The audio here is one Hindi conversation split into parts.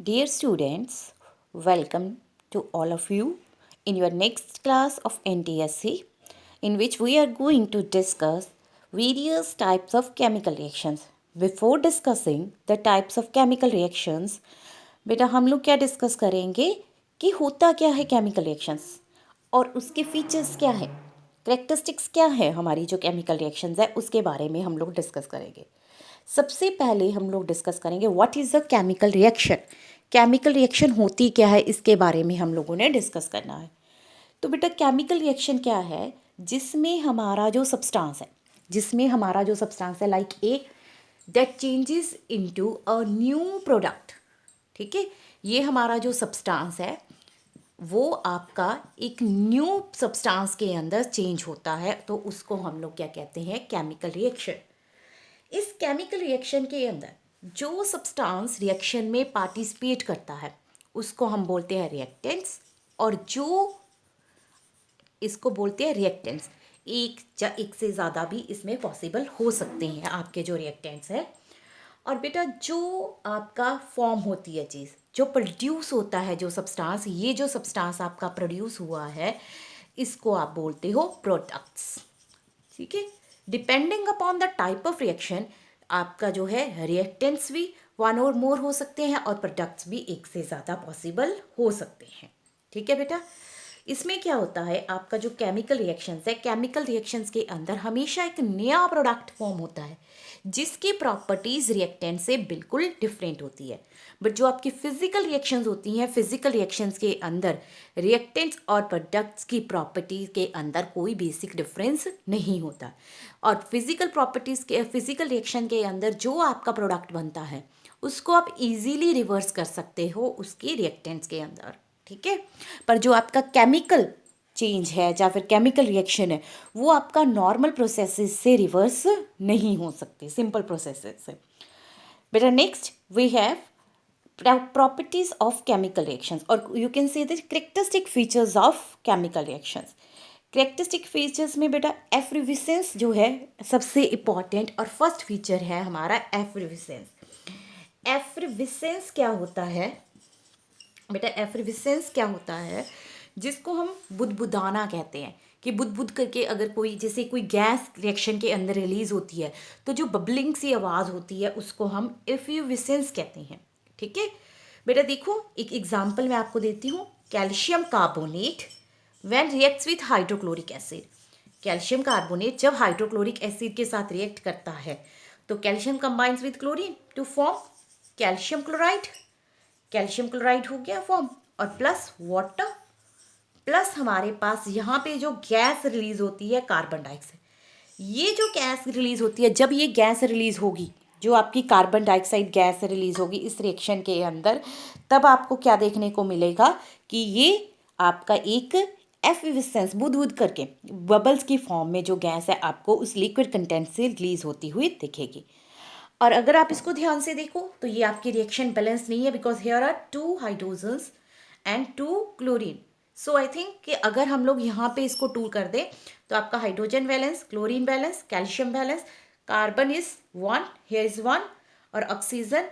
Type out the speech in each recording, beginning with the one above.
Dear students, welcome to all of you in your next class of NTSC, in which we are going to discuss various types of chemical reactions. Before discussing the types of chemical reactions, बेटा हम लोग क्या डिस्कस करेंगे कि होता क्या है केमिकल रिएक्शंस और उसके फीचर्स क्या है, करेक्टरिस्टिक्स क्या है, हमारी जो केमिकल रिएक्शंस है उसके बारे में हम लोग डिस्कस करेंगे। सबसे पहले हम लोग डिस्कस करेंगे what is a chemical reaction. Chemical reaction होती क्या है इसके बारे में हम लोगों ने डिस्कस करना है। तो बेटा केमिकल रिएक्शन क्या है, जिसमें हमारा जो सब्सटेंस है like a that changes into a new product. ठीक है, ये हमारा जो सब्सटेंस है वो आपका एक न्यू सब्सटेंस के अंदर चेंज होता है, तो उसको हम लोग क्या कहते हैं, केमिकल रिएक्शन। इस केमिकल रिएक्शन के अंदर जो सब्सटेंस रिएक्शन में पार्टिसिपेट करता है उसको हम बोलते हैं रिएक्टेंट्स, और जो इसको बोलते हैं रिएक्टेंट्स। एक से ज़्यादा भी इसमें पॉसिबल हो सकते हैं आपके जो रिएक्टेंट्स हैं। और बेटा जो आपका फॉर्म होती है चीज़, जो प्रोड्यूस होता है जो सब्सटेंस, ये जो सब्सटेंस आपका प्रोड्यूस हुआ है इसको आप बोलते हो प्रोडक्ट्स। ठीक है, depending upon the type of reaction आपका जो है रिएक्टेंट्स भी वन और मोर हो सकते हैं और प्रोडक्ट्स भी एक से ज़्यादा पॉसिबल हो सकते हैं। ठीक है बेटा, इसमें क्या होता है, आपका जो केमिकल रिएक्शंस है, केमिकल रिएक्शंस के अंदर हमेशा एक नया प्रोडक्ट फॉर्म होता है जिसकी प्रॉपर्टीज़ रिएक्टेंट से बिल्कुल डिफरेंट होती है। बट जो आपकी फिजिकल रिएक्शंस होती हैं, फिजिकल रिएक्शंस के अंदर रिएक्टेंट्स और प्रोडक्ट्स की प्रॉपर्टीज के अंदर कोई बेसिक डिफरेंस नहीं होता। और फिजिकल रिएक्शन के अंदर जो आपका प्रोडक्ट बनता है उसको आप इजीली रिवर्स कर सकते हो उसके रिएक्टेंट्स के अंदर। ठीक है, पर जो आपका केमिकल चेंज है या फिर केमिकल रिएक्शन है वो आपका नॉर्मल प्रोसेसेस से रिवर्स नहीं हो सकते, सिंपल प्रोसेसेस से। बेटा next we have properties of chemical reactions, or you can say the characteristic features of chemical reactions। Characteristic features में बेटा एफ्रिविसेंस जो है सबसे इम्पॉर्टेंट और फर्स्ट फीचर है हमारा एफ्रिविसेंस। एफ्रिविसेंस क्या होता है बेटा, एफ्रिविसेंस क्या होता है, जिसको हम बुदबुदाना कहते हैं कि बुदबुद करके अगर कोई जैसे कोई गैस रिएक्शन के अंदर रिलीज होती है तो जो बबलिंग सी आवाज़ होती है उसको हम एफ्रिविसेंस कहते हैं। ठीक है बेटा, देखो एक एग्जांपल मैं आपको देती हूँ। Calcium carbonate when reacts with hydrochloric acid. Calcium carbonate जब हाइड्रोक्लोरिक एसिड के साथ रिएक्ट करता है तो calcium combines with chlorine to form calcium chloride. Calcium chloride हो गया फॉर्म, और प्लस वाटर, प्लस हमारे पास यहाँ पे जो गैस रिलीज होती है कार्बन डाइऑक्साइड। ये जो गैस रिलीज होती है, जब ये गैस रिलीज होगी, जो आपकी कार्बन डाइऑक्साइड गैस रिलीज होगी इस रिएक्शन के अंदर, तब आपको क्या देखने को मिलेगा कि ये आपका एक एफिविसेंस बुदबुद करके बबल्स की फॉर्म में जो गैस है आपको उस लिक्विड कंटेंट से रिलीज होती हुई दिखेगी। और अगर आप इसको ध्यान से देखो तो ये आपकी रिएक्शन बैलेंस नहीं है, because here are 2 hydrogens and 2 chlorine. So I think कि अगर हम लोग यहाँ पे इसको 2 कर दें तो आपका hydrogen balance, chlorine balance, calcium balance, carbon is 1, here is 1, और oxygen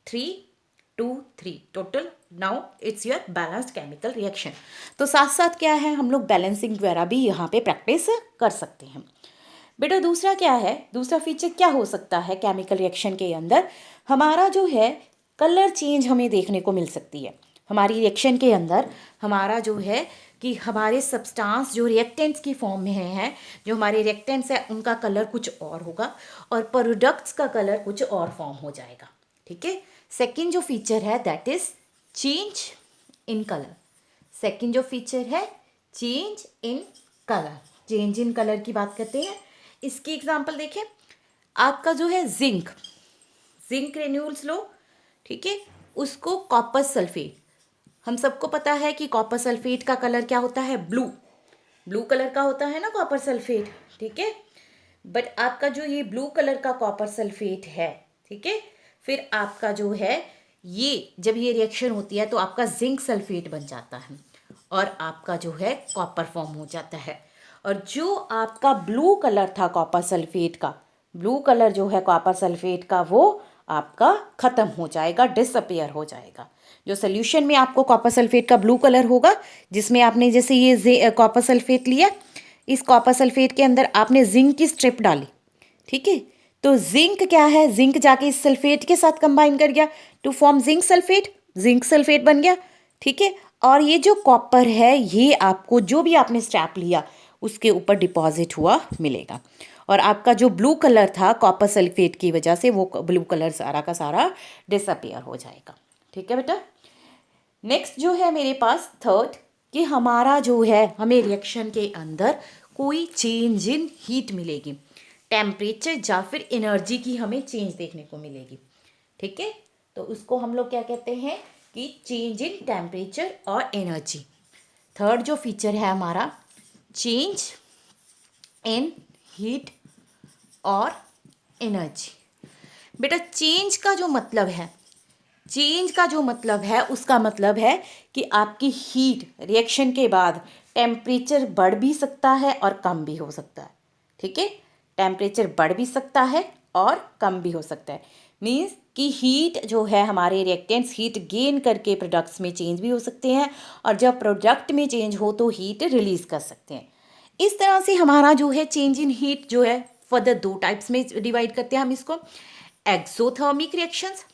3, 2, 3 total. Now it's your balanced chemical reaction. तो साथ साथ क्या है, हम लोग बैलेंसिंग वगैरह भी यहाँ पे प्रैक्टिस कर सकते हैं। बेटा दूसरा क्या है, दूसरा फीचर क्या हो सकता है केमिकल रिएक्शन के अंदर, हमारा जो है कलर चेंज हमें देखने को मिल सकती है। हमारी रिएक्शन के अंदर हमारा जो है कि हमारे सब्सटेंस जो रिएक्टेंट्स की फॉर्म में है, जो हमारे रिएक्टेंट्स है उनका कलर कुछ और होगा और प्रोडक्ट्स का कलर कुछ और फॉर्म हो जाएगा। ठीक है, सेकेंड जो फीचर है that is change in colour. Second जो फीचर है change in colour, change in colour की बात करते हैं। इसकी एग्जांपल देखें, आपका जो है जिंक, जिंक ग्रेन्यूल्स लो, ठीक है, उसको कॉपर सल्फेट, हम सबको पता है कि कॉपर सल्फेट का कलर क्या होता है, ब्लू, ब्लू कलर का होता है ना कॉपर सल्फेट। ठीक है, बट आपका जो ये ब्लू कलर का कॉपर सल्फेट है, ठीक है, फिर आपका जो है ये जब ये रिएक्शन होती है तो आपका जिंक सल्फेट बन जाता है और आपका जो है कॉपर फॉर्म हो जाता है। और जो आपका ब्लू कलर था कॉपर सल्फेट का, ब्लू कलर जो है कॉपर सल्फेट का, वो आपका ख़त्म हो जाएगा, डिसअपियर हो जाएगा। जो सोल्यूशन में आपको कॉपर सल्फेट का ब्लू कलर होगा, जिसमें आपने जैसे ये कॉपर सल्फेट लिया, इस कॉपर सल्फेट के अंदर आपने जिंक की स्ट्रिप डाली, ठीक है। तो जिंक क्या है, जिंक जाके इस सल्फेट के साथ कंबाइन कर गया टू फॉर्म जिंक सल्फेट बन गया, ठीक है। और ये जो कॉपर है ये आपको जो भी आपने स्ट्रैप लिया उसके ऊपर डिपॉजिट हुआ मिलेगा, और आपका जो ब्लू कलर था कॉपर सल्फेट की वजह से वो ब्लू कलर सारा का सारा डिसअपियर हो जाएगा, ठीक है बेटा। नेक्स्ट जो है मेरे पास थर्ड, कि हमारा जो है हमें रिएक्शन के अंदर कोई चेंज इन हीट मिलेगी, टेम्परेचर या फिर एनर्जी की हमें चेंज देखने को मिलेगी, ठीक है। तो उसको हम लोग क्या कहते हैं कि चेंज इन टेम्परेचर और एनर्जी। थर्ड जो फीचर है हमारा, चेंज इन हीट और एनर्जी। बेटा चेंज का जो मतलब है, उसका मतलब है कि आपकी हीट रिएक्शन के बाद टेम्परेचर बढ़ भी सकता है और कम भी हो सकता है, ठीक है। टेम्परेचर बढ़ भी सकता है और कम भी हो सकता है, मीन्स कि हीट जो है हमारे रिएक्टेंट्स हीट गेन करके प्रोडक्ट्स में चेंज भी हो सकते हैं, और जब प्रोडक्ट में चेंज हो तो हीट रिलीज कर सकते हैं। इस तरह से हमारा जो है चेंज इन हीट जो है फर्दर दो टाइप्स में डिवाइड करते हैं हम इसको, एक्सोथर्मिक रिएक्शंस।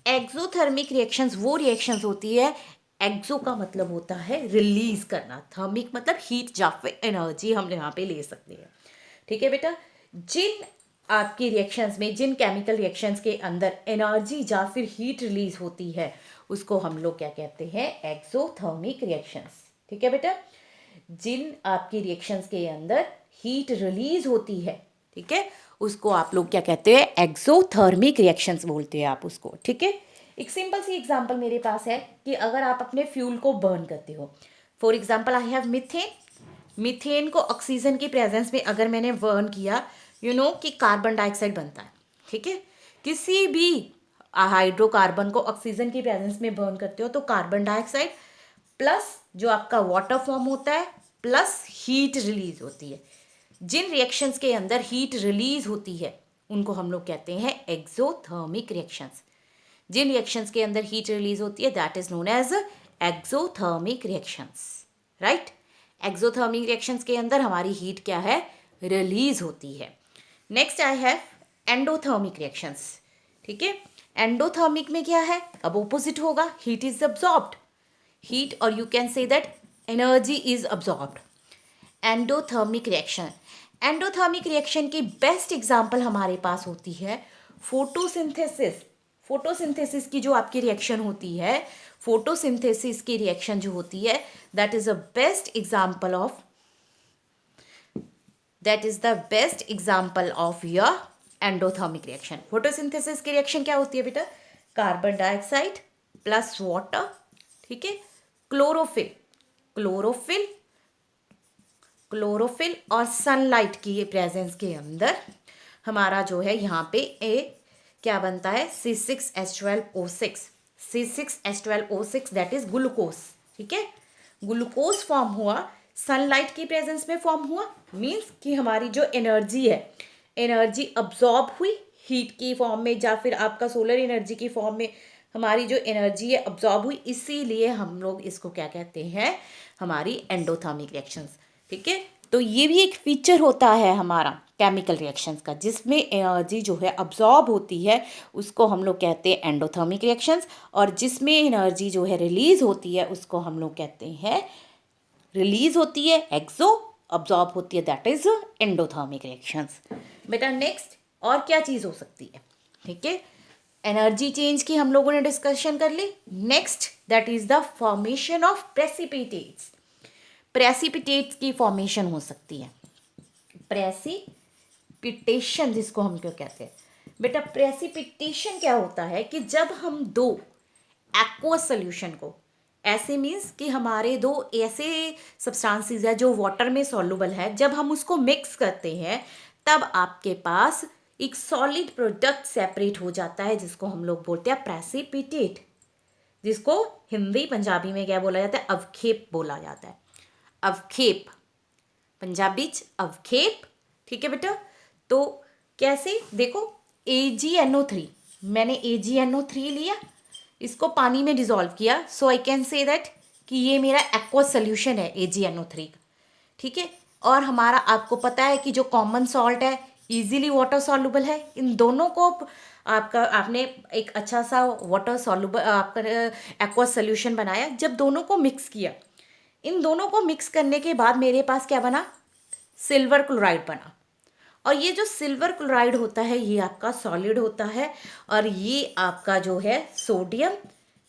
एक्सोथर्मिक रिएक्शंस वो रिएक्शंस होती है, एक्सो का मतलब होता है रिलीज करना, थर्मिक मतलब हीट या फिर एनर्जी हम यहाँ पे ले सकते हैं, ठीक है बेटा। जिन आपकी रिएक्शंस में, जिन केमिकल रिएक्शंस के अंदर एनर्जी या फिर हीट रिलीज होती है उसको हम लोग क्या कहते हैं, एक्सोथर्मिक रिएक्शंस, ठीक है बेटा। जिन आपकी रिएक्शंस के अंदर हीट रिलीज होती है, ठीक है, उसको आप लोग क्या कहते हैं, एक्सोथर्मिक रिएक्शंस बोलते हैं आप उसको, ठीक है। एक सिंपल सी एग्जांपल मेरे पास है कि अगर आप अपने फ्यूल को बर्न करते हो, for example I have methane को ऑक्सीजन की प्रेजेंस में अगर मैंने बर्न किया, कि कार्बन डाइऑक्साइड बनता है, ठीक है। किसी भी हाइड्रोकार्बन को ऑक्सीजन की प्रेजेंस में बर्न करते हो तो कार्बन डाइऑक्साइड प्लस जो आपका वाटर फॉर्म होता है प्लस हीट रिलीज होती है। जिन रिएक्शंस के अंदर हीट रिलीज होती है उनको हम लोग कहते हैं एक्सोथर्मिक रिएक्शंस। जिन रिएक्शंस के अंदर हीट रिलीज होती है that is known as exothermic reactions, right. Exothermic reactions के अंदर हमारी हीट क्या है, रिलीज होती है। Next I have endothermic reactions, ठीक है। एंडोथर्मिक में क्या है, अब ऑपोजिट होगा, हीट इज अब्सॉर्ब्ड, हीट और you can say that energy is absorbed. Endothermic reaction की बेस्ट एग्जांपल हमारे पास होती है फोटोसिंथेसिस की जो आपकी रिएक्शन होती है, फोटोसिंथेसिस की रिएक्शन जो होती है that is the best example of your endothermic reaction. Photosynthesis की रिएक्शन क्या होती है बेटा, कार्बन डाइऑक्साइड प्लस वाटर, ठीक है, क्लोरोफिल और सनलाइट की प्रेजेंस के अंदर हमारा जो है यहाँ पे क्या बनता है, C6H12O6 दैट इज ग्लूकोज, ठीक है। ग्लूकोज फॉर्म हुआ, सनलाइट की प्रेजेंस में फॉर्म हुआ, मीन्स कि हमारी जो एनर्जी है, एनर्जी अब्सॉर्ब हुई हीट की फॉर्म में या फिर आपका सोलर एनर्जी की फॉर्म में हमारी जो एनर्जी है अब्सॉर्ब हुई, इसीलिए हम लोग इसको क्या कहते हैं, हमारी एंडोथर्मिक रिएक्शंस, ठीक है। तो ये भी एक फीचर होता है हमारा केमिकल रिएक्शंस का, जिसमें एनर्जी जो है अब्सॉर्ब होती है उसको हम लोग कहते हैं एंडोथर्मिक रिएक्शंस, और जिसमें एनर्जी जो है रिलीज होती है उसको हम लोग कहते हैं, रिलीज होती है एक्सो, अब्सॉर्ब होती है दैट इज एंडोथर्मिक रिएक्शंस। बेटा नेक्स्ट और क्या चीज़ हो सकती है, ठीक है, एनर्जी चेंज की हम लोगों ने डिस्कशन कर ली। Next that is the formation of precipitates की फॉर्मेशन हो सकती है, प्रेसिपिटेशन जिसको हम क्यों कहते हैं बेटा, प्रेसिपिटेशन क्या होता है कि जब हम दो एक्वस सोल्यूशन को, ऐसे मीन्स कि हमारे दो ऐसे सब्सटेंसेस है जो वाटर में सॉल्युबल है, जब हम उसको मिक्स करते हैं तब आपके पास एक सॉलिड प्रोडक्ट सेपरेट हो जाता है जिसको हम लोग बोलते हैं प्रेसिपिटेट, जिसको हिंदी पंजाबी में क्या बोला जाता है, अवखेप बोला जाता है, अवखेप, पंजाबी च अवखेप, ठीक है बेटा। तो कैसे, देखो AgNO3, मैंने AgNO3 लिया, इसको पानी में डिजोल्व किया, सो आई कैन से दैट कि ये मेरा एक्वस सोल्यूशन है AgNO3 का, ठीक है। और हमारा आपको पता है कि जो कॉमन सॉल्ट है इजीली वाटर सॉल्युबल है, इन दोनों को आपका आपने एक अच्छा सा वाटर सॉल्युबल आपका एक्वस सोल्यूशन बनाया। जब दोनों को मिक्स किया, इन दोनों को मिक्स करने के बाद मेरे पास क्या बना, सिल्वर क्लोराइड बना। और ये जो सिल्वर क्लोराइड होता है ये आपका सॉलिड होता है, और ये आपका जो है सोडियम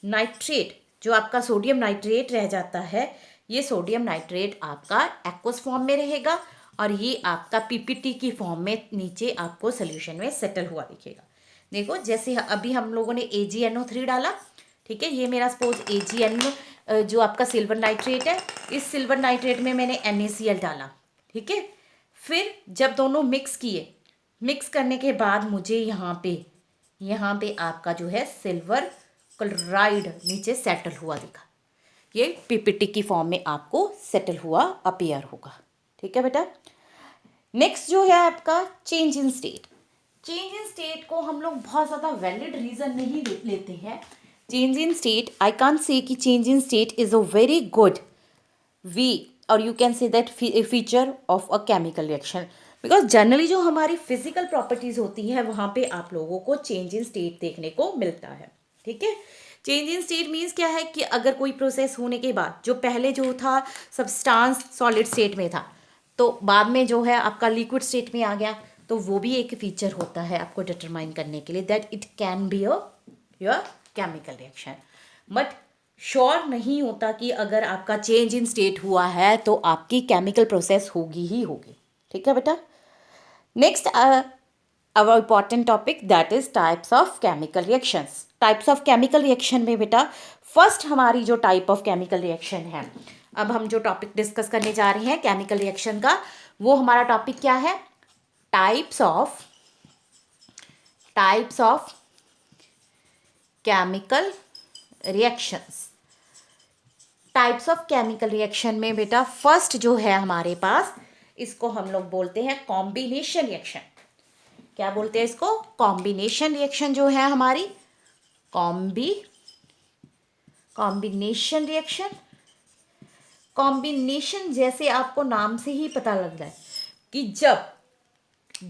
नाइट्रेट, जो आपका सोडियम नाइट्रेट रह जाता है, ये सोडियम नाइट्रेट आपका एक्वस फॉर्म में रहेगा, और ये आपका पीपीटी की फॉर्म में नीचे आपको सोल्यूशन में सेटल हुआ दिखेगा। देखो जैसे अभी हम लोगों ने AgNO3 डाला, ठीक है, ये मेरा सपोज AgN जो आपका सिल्वर नाइट्रेट है, इस सिल्वर नाइट्रेट में मैंने NaCl डाला, ठीक है। फिर जब दोनों मिक्स किए, मिक्स करने के बाद मुझे यहाँ पे आपका जो है सिल्वर क्लोराइड नीचे सेटल हुआ दिखा, ये पीपीटी की फॉर्म में आपको सेटल हुआ अपीयर होगा, ठीक है बेटा। नेक्स्ट जो है आपका change in state. Change in state को हम लोग बहुत ज़्यादा वैलिड रीज़न नहीं लेते हैं। Change in state, I can't say कि change in state is a very good we, और you can say that feature of a chemical reaction, because generally जो हमारी फिजिकल प्रॉपर्टीज़ होती हैं वहाँ पे आप लोगों को चेंज इन स्टेट देखने को मिलता है, ठीक है। चेंज इन स्टेट मीन्स क्या है कि अगर कोई प्रोसेस होने के बाद जो पहले जो था सब्सटेंस सॉलिड स्टेट में था, तो बाद में जो है आपका लिक्विड स्टेट में आ गया, तो वो भी एक फीचर होता है आपको डिटरमाइन करने के लिए that it can be a your chemical reaction. But sure नहीं होता कि अगर आपका चेंज इन स्टेट हुआ है तो आपकी केमिकल प्रोसेस होगी ही होगी, ठीक है बेटा। Next our important topic that is types of chemical reactions. Types of chemical reaction में बेटा फर्स्ट हमारी जो टाइप ऑफ केमिकल रिएक्शन है, अब हम जो टॉपिक डिस्कस करने जा रहे हैं केमिकल रिएक्शन का, वो हमारा टॉपिक क्या है, types of chemical reactions. Types of chemical reaction में बेटा फर्स्ट जो है हमारे पास, इसको हम लोग बोलते हैं कॉम्बिनेशन रिएक्शन। क्या बोलते हैं इसको, कॉम्बिनेशन रिएक्शन जो है हमारी, कॉम्बिनेशन रिएक्शन। कॉम्बिनेशन जैसे आपको नाम से ही पता लग रहा है कि जब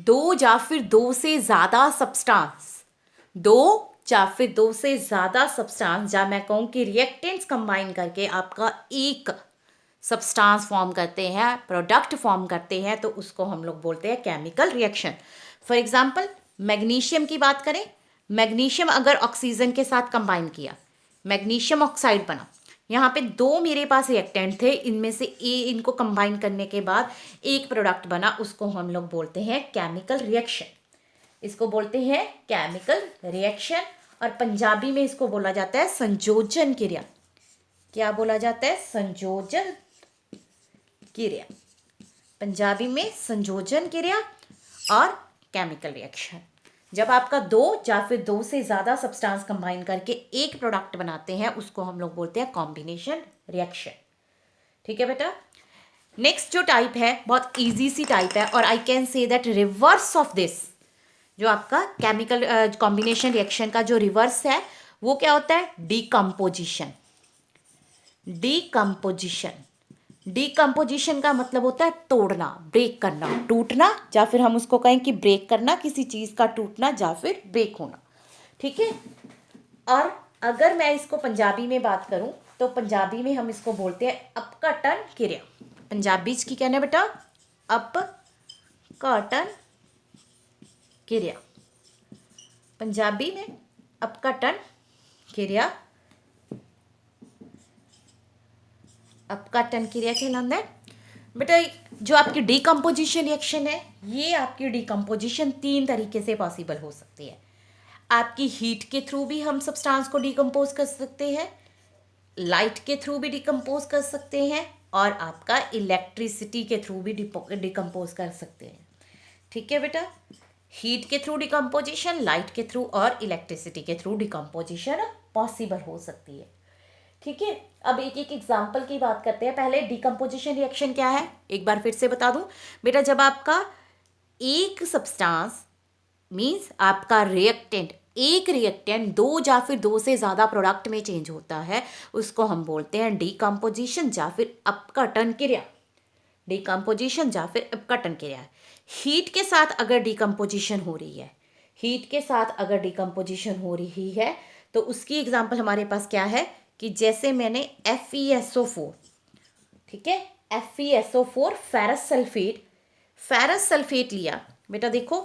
दो या फिर दो से ज़्यादा सब्सटेंस या मैं कहूँ कि रिएक्टेंट्स कंबाइन करके आपका एक सब्सटेंस फॉर्म करते हैं, प्रोडक्ट फॉर्म करते हैं, तो उसको हम लोग बोलते हैं chemical reaction. For example magnesium की बात करें, मैग्नीशियम अगर ऑक्सीजन के साथ कंबाइन किया, मैग्नीशियम ऑक्साइड बना। यहाँ पे दो मेरे पास रिएक्टेंट थे, इनमें से इनको कंबाइन करने के बाद एक प्रोडक्ट बना, उसको हम लोग बोलते हैं केमिकल रिएक्शन। इसको बोलते हैं केमिकल रिएक्शन, और पंजाबी में इसको बोला जाता है संयोजन क्रिया। क्या बोला जाता है, संयोजन क्रिया। पंजाबी में संयोजन क्रिया और केमिकल रिएक्शन। जब आपका दो या फिर दो से ज़्यादा सब्सटेंस कंबाइन करके एक प्रोडक्ट बनाते हैं, उसको हम लोग बोलते हैं कॉम्बिनेशन रिएक्शन, ठीक है बेटा। नेक्स्ट जो टाइप है बहुत इजी सी टाइप है, और I can say that reverse of this, जो आपका केमिकल कॉम्बिनेशन रिएक्शन का जो रिवर्स है वो क्या होता है, डीकम्पोजिशन। डीकम्पोजिशन का मतलब होता है तोड़ना, ब्रेक करना, टूटना, या फिर हम उसको कहें कि ब्रेक करना, किसी चीज़ का टूटना या फिर ब्रेक होना, ठीक है। और अगर मैं इसको पंजाबी में बात करूं तो पंजाबी में हम इसको बोलते हैं अपघटन क्रिया। पंजाबी की कहना बेटा अपघटन क्रिया, पंजाबी में अपघटन क्रिया। अपघटन क्रिया कहलाता है बेटा। जो आपकी डीकम्पोजिशन रिएक्शन है, ये आपकी डीकम्पोजिशन तीन तरीके से पॉसिबल हो सकती है। आपकी हीट के थ्रू भी हम सब्सटेंस को डीकम्पोज कर सकते हैं, लाइट के थ्रू भी डीकम्पोज कर सकते हैं, और आपका इलेक्ट्रिसिटी के थ्रू भी डीकम्पोज कर सकते हैं, ठीक है बेटा। हीट के थ्रू डिकम्पोजिशन, लाइट के थ्रू और इलेक्ट्रिसिटी के थ्रू डिकम्पोजिशन पॉसिबल हो सकती है, ठीक है। अब एक एक एग्जाम्पल की बात करते हैं। पहले डिकम्पोजिशन रिएक्शन क्या है एक बार फिर से बता दूं बेटा। जब आपका एक सब्सटेंस मीन्स आपका रिएक्टेंट, एक रिएक्टेंट दो या फिर दो से ज़्यादा प्रोडक्ट में चेंज होता है, उसको हम बोलते हैं डीकम्पोजिशन या फिर अपघटन क्रिया। डीकम्पोजिशन या फिर अपघटन क्रिया। हीट के साथ अगर डीकम्पोजिशन हो रही है, हीट के साथ अगर डीकम्पोजिशन हो रही है तो उसकी एग्जांपल हमारे पास क्या है कि जैसे मैंने FeSO4, ठीक है, FeSO4 फेरस सल्फेट लिया बेटा, देखो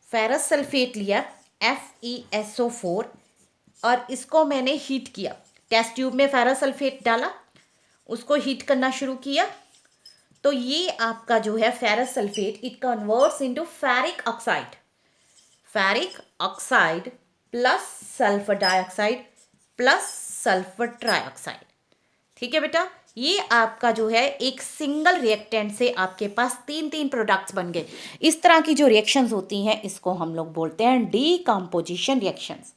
फेरस सल्फेट लिया FeSO4 और इसको मैंने हीट किया। टेस्ट ट्यूब में फेरस सल्फेट डाला, उसको हीट करना शुरू किया, तो ये आपका जो है ferrous sulphate it converts into ferric oxide plus sulphur dioxide plus sulphur trioxide. ठीक है बेटा, ये आपका जो है एक सिंगल रिएक्टेंट से आपके पास तीन तीन प्रोडक्ट्स बन गए। इस तरह की जो रिएक्शंस होती हैं इसको हम लोग बोलते हैं डीकम्पोजिशन रिएक्शंस।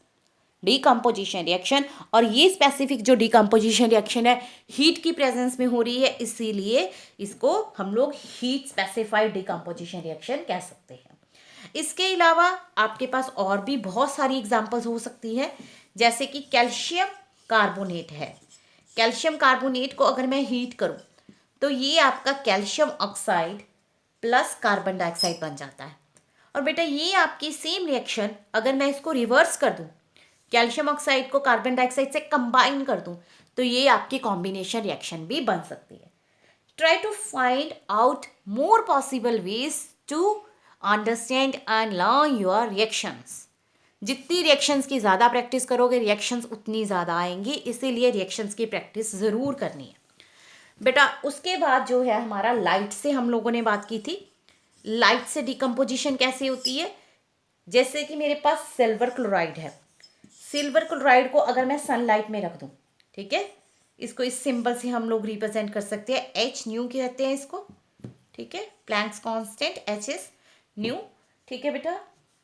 डीकम्पोजिशन रिएक्शन, और ये स्पेसिफिक जो डीकम्पोजिशन रिएक्शन है हीट की प्रेजेंस में हो रही है, इसीलिए इसको हम लोग हीट स्पेसिफाइड डीकम्पोजिशन रिएक्शन कह सकते हैं। इसके अलावा आपके पास और भी बहुत सारी एग्जांपल्स हो सकती हैं, जैसे कि कैल्शियम कार्बोनेट है। कैल्शियम कार्बोनेट को अगर मैं हीट करूं तो ये आपका calcium oxide plus carbon dioxide बन जाता है। और बेटा ये आपकी सेम रिएक्शन अगर मैं इसको रिवर्स कर दूं, कैल्शियम ऑक्साइड को कार्बन डाइऑक्साइड से कंबाइन कर दूं, तो ये आपकी कॉम्बिनेशन रिएक्शन भी बन सकती है। Try to find out more possible ways to understand and learn your reactions. जितनी रिएक्शंस की ज़्यादा प्रैक्टिस करोगे रिएक्शंस उतनी ज़्यादा आएंगी, इसीलिए रिएक्शंस की प्रैक्टिस ज़रूर करनी है बेटा। उसके बाद जो है हमारा लाइट से हम लोगों ने बात की थी। लाइट से डिकम्पोजिशन कैसे होती है, जैसे कि मेरे पास सिल्वर क्लोराइड है। सिल्वर क्लोराइड को अगर मैं सनलाइट में रख दूं, ठीक है, इसको इस सिंबल से हम लोग रिप्रेजेंट कर सकते हैं, H न्यू कहते हैं इसको, ठीक है, प्लैंक्स कांस्टेंट HS न्यू। ठीक है बेटा,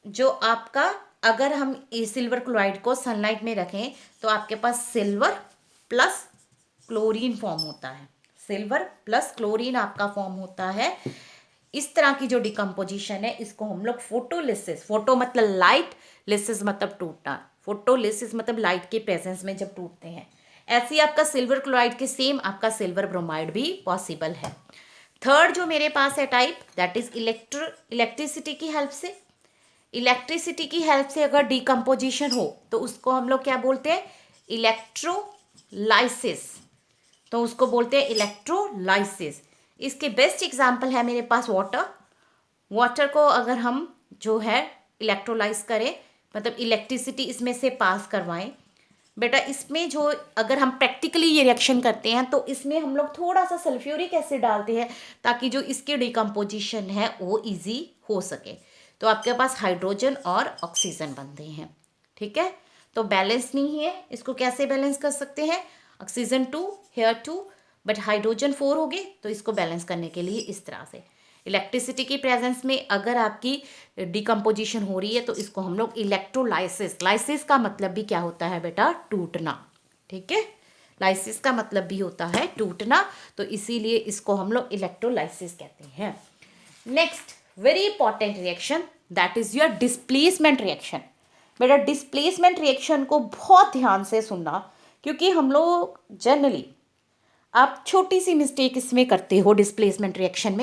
जो आपका अगर हम सिल्वर क्लोराइड को सनलाइट में रखें तो आपके पास सिल्वर प्लस क्लोरीन फॉर्म होता है, सिल्वर प्लस क्लोरीन आपका फॉर्म होता है। इस तरह की जो डिकम्पोजिशन है इसको हम लोग फोटोलिसिस, फोटो मतलब लाइट, लिसिस मतलब टूटना, फोटोलिसिस मतलब लाइट के प्रेजेंस में जब टूटते हैं। ऐसे ही आपका सिल्वर क्लोराइड के सेम आपका सिल्वर ब्रोमाइड भी पॉसिबल है। थर्ड जो मेरे पास है टाइप, दैट इज इलेक्ट्रिसिटी की हेल्प से। इलेक्ट्रिसिटी की हेल्प से अगर डिकम्पोजिशन हो तो उसको हम लोग क्या बोलते हैं, इलेक्ट्रोलाइसिस। तो उसको बोलते हैं इलेक्ट्रोलाइसिस। इसके बेस्ट एग्जांपल है मेरे पास वाटर। वाटर को अगर हम जो है इलेक्ट्रोलाइज करें, मतलब इलेक्ट्रिसिटी इसमें से पास करवाएं बेटा, इसमें जो अगर हम प्रैक्टिकली ये रिएक्शन करते हैं तो इसमें हम लोग थोड़ा सा सल्फ्यूरिक एसिड डालते हैं ताकि जो इसके डिकम्पोजिशन है वो इजी हो सके। तो आपके पास हाइड्रोजन और ऑक्सीजन बनते हैं। ठीक है, तो बैलेंस नहीं है, इसको कैसे बैलेंस कर सकते हैं, ऑक्सीजन 2 हेयर 2 बट हाइड्रोजन 4 हो गए, तो इसको बैलेंस करने के लिए इस तरह से इलेक्ट्रिसिटी की प्रेजेंस में अगर आपकी डिकम्पोजिशन हो रही है तो इसको हम लोग इलेक्ट्रोलाइसिस, लाइसिस का मतलब भी क्या होता है बेटा, टूटना। ठीक है, लाइसिस का मतलब भी होता है टूटना, तो इसीलिए इसको हम लोग इलेक्ट्रोलाइसिस कहते हैं। Next very important reaction, that is your displacement reaction. बेटा डिस्प्लेसमेंट रिएक्शन को बहुत ध्यान से सुनना, क्योंकि हम लोग जनरली आप छोटी सी मिस्टेक इसमें करते हो डिस्प्लेसमेंट रिएक्शन में।